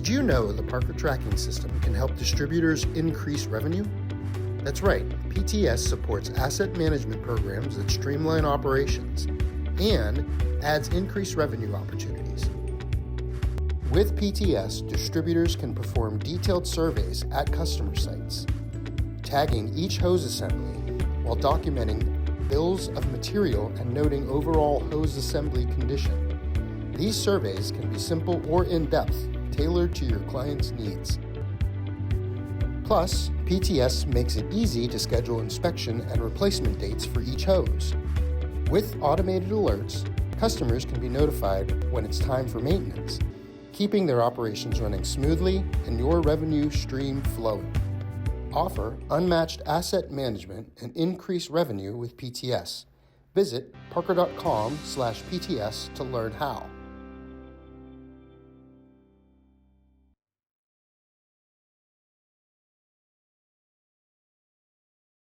Did you know the Parker tracking system can help distributors increase revenue? That's right, PTS supports asset management programs that streamline operations and adds increased revenue opportunities. With PTS, distributors can perform detailed surveys at customer sites, tagging each hose assembly while documenting bills of material and noting overall hose assembly condition. These surveys can be simple or in-depth, tailored to your client's needs. Plus, PTS makes it easy to schedule inspection and replacement dates for each hose. With automated alerts, customers can be notified when it's time for maintenance, keeping their operations running smoothly and your revenue stream flowing. Offer unmatched asset management and increase revenue with PTS. Visit parker.com/PTS to learn how.